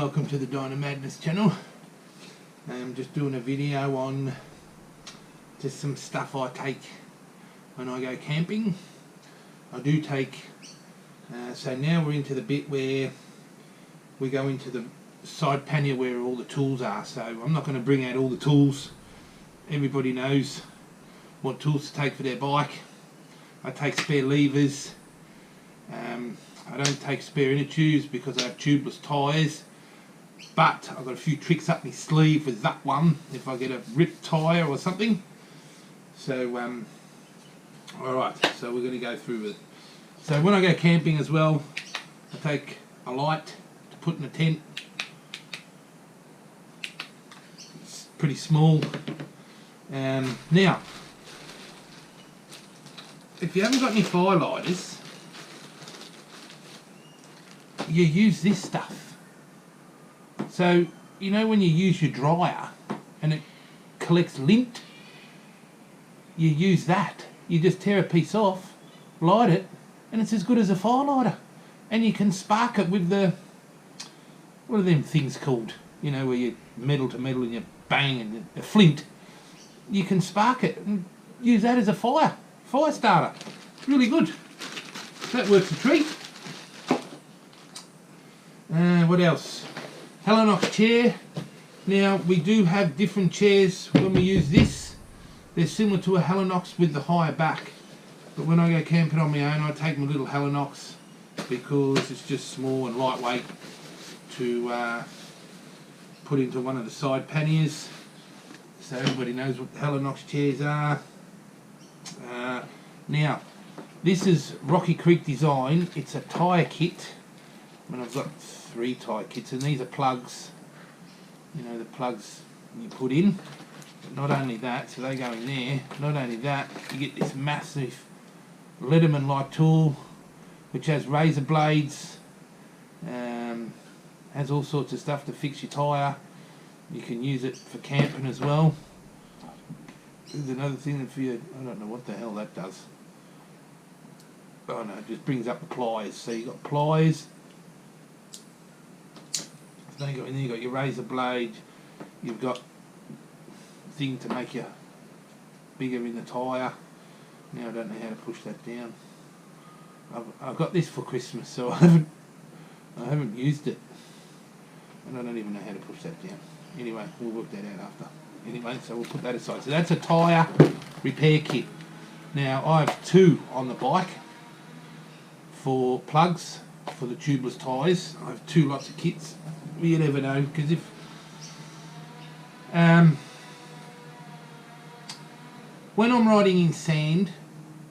welcome to the Dino Madness channel. I'm just doing a video on just some stuff I take when I go camping. I do take, so now we're into the bit where we go into the side pannier where all the tools are. So I'm not going to bring out all the tools. Everybody knows what tools to take for their bike. I take spare levers. I don't take spare inner tubes because I have tubeless tyres, but I've got a few tricks up my sleeve with that one if I get a ripped tyre or something. So alright, so we're going to go through with it. So when I go camping as well, I take a light to put in a tent. It's pretty small. Now, if you haven't got any firelighters, you use this stuff. So you know when you use your dryer and it collects lint, you use that. You just tear a piece off, light it, and it's as good as a firelighter. And you can spark it with the, what are them things called, you know, where you metal to metal and you bang, and a flint. You can spark it and use that as a fire starter. Really good. That works a treat. What else? Helinox chair. Now we do have different chairs when we use this. They're similar to a Helinox with the higher back. But when I go camping on my own, I take my little Helinox because it's just small and lightweight to put into one of the side panniers. So everybody knows what the Helinox chairs are. Now, this is Rocky Creek design. It's a tyre kit. And I've got 3 tyre kits, and these are plugs. You know, the plugs you put in. But not only that, so they go in there. Not only that, you get this massive Leatherman-like tool, which has razor blades. Has all sorts of stuff to fix your tyre. You can use it for camping as well. There's another thing for you. I don't know what the hell that does. Oh no, it just brings up the pliers. So you've got pliers. Then you got your razor blade. You've got a thing to make you bigger in the tyre. Now I don't know how to push that down. I've got this for Christmas, so I haven't used it, and I don't even know how to push that down. Anyway, we'll work that out after. Anyway, so we'll put that aside. So that's a tyre repair kit. Now I have 2 on the bike for plugs for the tubeless tyres. I have 2 lots of kits. You never know, because if when I'm riding in sand,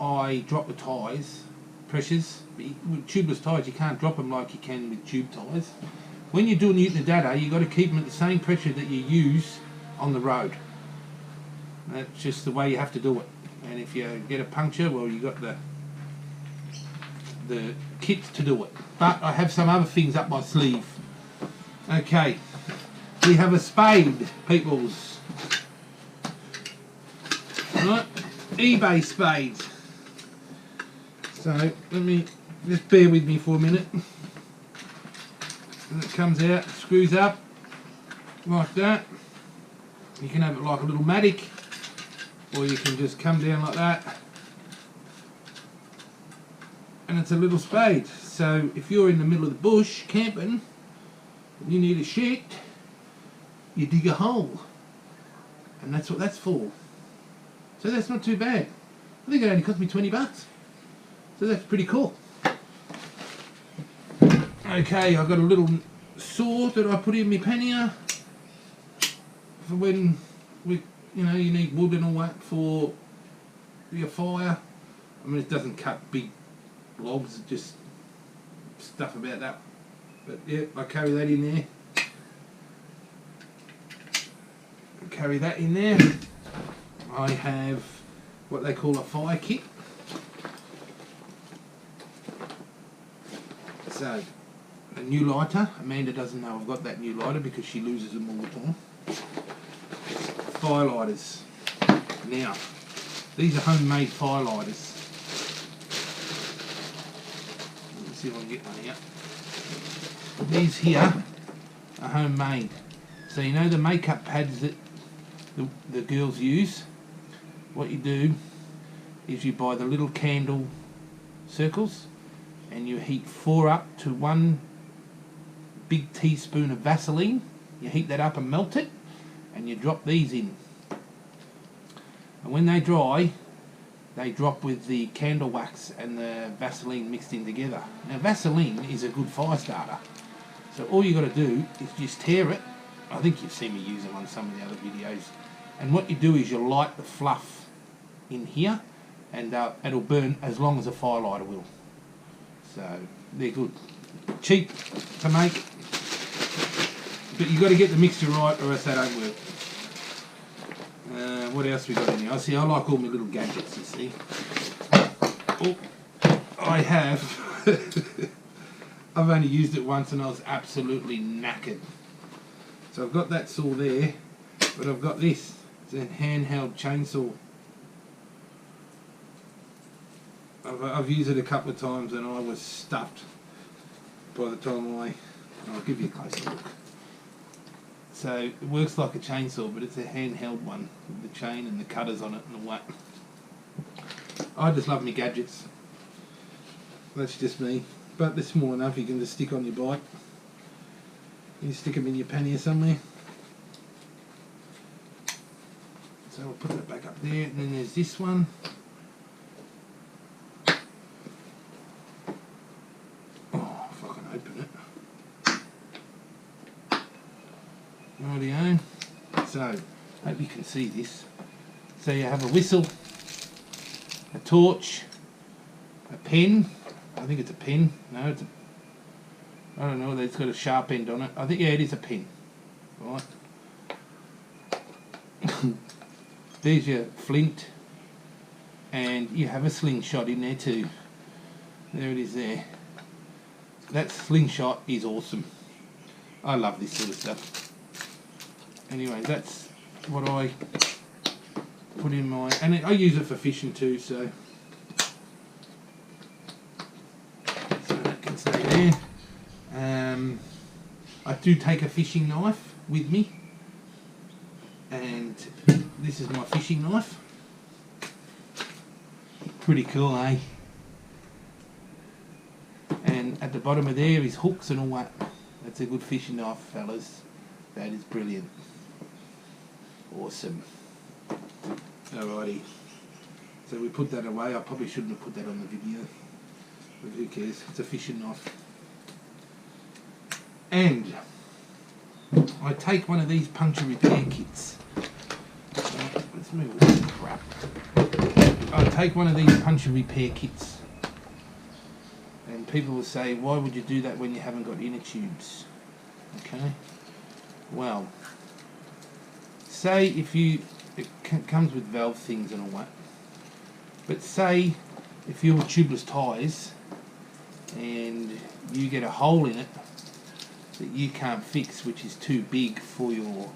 I drop the tyres pressures. With tubeless tyres, you can't drop them like you can with tube tyres. When you're doing Newton data, you've got to keep them at the same pressure that you use on the road. That's just the way you have to do it. And if you get a puncture, well, you got the kit to do it. But I have some other things up my sleeve. Okay, we have a spade, peoples. Right, eBay spade. So let me just bear with me for a minute. And it comes out, screws up like that. You can have it like a little mattock, or you can just come down like that, and it's a little spade. So if you're in the middle of the bush camping and you need a shed, you dig a hole, and that's what that's for. So that's not too bad. I think it only cost me 20 bucks, so that's pretty cool. Okay, I've got a little saw that I put in my pannier for when you need wood and all that for your fire. I mean, it doesn't cut big logs, it's just stuff about that. But yeah, I carry that in there. Carry that in there. I have what they call a fire kit. So, a new lighter. Amanda doesn't know I've got that new lighter because she loses them all the time. Fire lighters. Now, these are homemade fire lighters. Let me see if I can get one out. These here are homemade. So you know the makeup pads that the girls use? What you do is you buy the little candle circles and you heat 4 up to 1 big teaspoon of Vaseline. You heat that up and melt it, and you drop these in. And when they dry, they drop with the candle wax and the Vaseline mixed in together. Now Vaseline is a good fire starter. So all you got to do is just tear it. I think you've seen me use it on some of the other videos. And what you do is you light the fluff in here, and it'll burn as long as a firelighter will. So they're good. Cheap to make, but you got to get the mixture right or else they don't work. What else we got in here? I see I like all my little gadgets, you see. Oh, I have. I've only used it once and I was absolutely knackered. So I've got that saw there, but I've got this. It's a handheld chainsaw. I've used it a couple of times and I was stuffed by the time I'll give you a closer look. So it works like a chainsaw, but it's a handheld one with the chain and the cutters on it and all that. I just love my gadgets. That's just me. But they're small enough you can just stick on your bike. You stick them in your pannier somewhere. So I'll put that back up there, and then there's this one. Oh, if I can open it. Rightio. So, hope you can see this. So you have a whistle, a torch, a pen. I think it's a pen. No, it's a... I don't know, it's got a sharp end on it. I think, yeah, it is a pen. Right. There's your flint. And you have a slingshot in there too. There it is there. That slingshot is awesome. I love this sort of stuff. Anyway, that's what I put in my... And I use it for fishing too, so that can stay there. I do take a fishing knife with me, and this is my fishing knife. Pretty cool, eh? And at the bottom of there is hooks and all that. That's a good fishing knife, fellas. That is brilliant. Awesome. Alrighty. So we put that away. I probably shouldn't have put that on the video, but who cares? It's a fishing knife. And I take one of these puncture repair kits. Let's move all this crap. I take one of these puncture repair kits, and people will say, why would you do that when you haven't got inner tubes? Okay, well, say if you, it comes with valve things and all that, but say if you're tubeless tyres and you get a hole in it that you can't fix, which is too big for your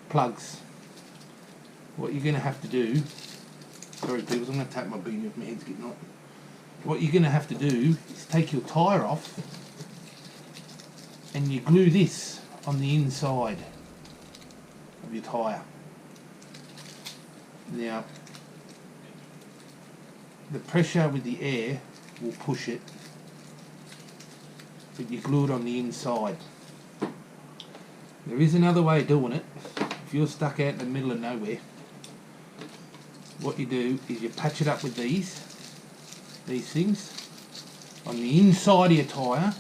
plugs, what you're going to have to do, sorry people, I'm going to take my beanie off, my head's getting hot. What you're going to have to do is take your tyre off and you glue this on the inside of your tyre. Now, the pressure with the air will push it, but you glue it on the inside. There is another way of doing it. If you're stuck out in the middle of nowhere, what you do is you patch it up with these things on the inside of your tyre,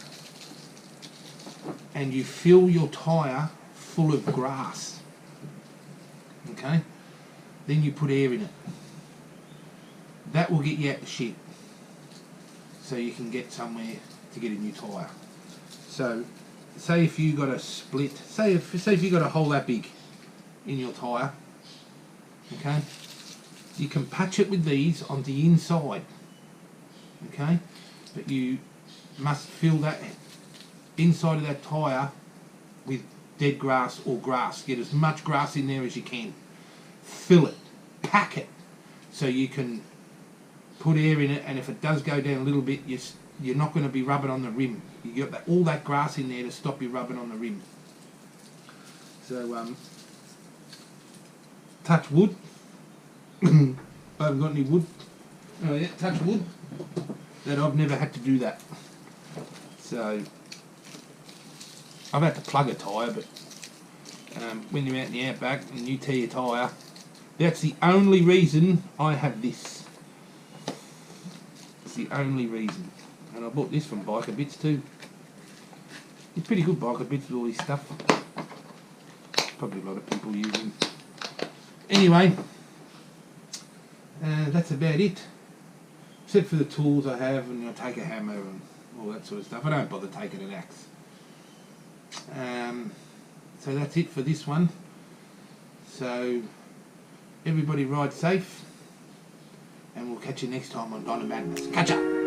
and you fill your tyre full of grass. Okay? Then you put air in it. That will get you out the shit, so you can get somewhere to get a new tyre. So, say if you got a split, say if you got a hole that big in your tyre, okay, you can patch it with these on the inside, okay, but you must fill that inside of that tyre with dead grass or grass. Get as much grass in there as you can. Fill it, pack it, so you can put air in it, and if it does go down a little bit, you you're not going to be rubbing on the rim. You got all that grass in there to stop you rubbing on the rim. So touch wood. I haven't got any wood. Oh yeah, touch wood. That I've never had to do that. So I've had to plug a tyre, but when you're out in the outback and you tear your tyre, that's the only reason I have this. It's the only reason. And I bought this from Biker Bits too. It's pretty good, Biker Bits, with all this stuff. Probably a lot of people use them. Anyway, that's about it. Except for the tools I have, and I take a hammer and all that sort of stuff. I don't bother taking an axe. So that's it for this one. So everybody ride safe, and we'll catch you next time on Donna Madness. Catch up!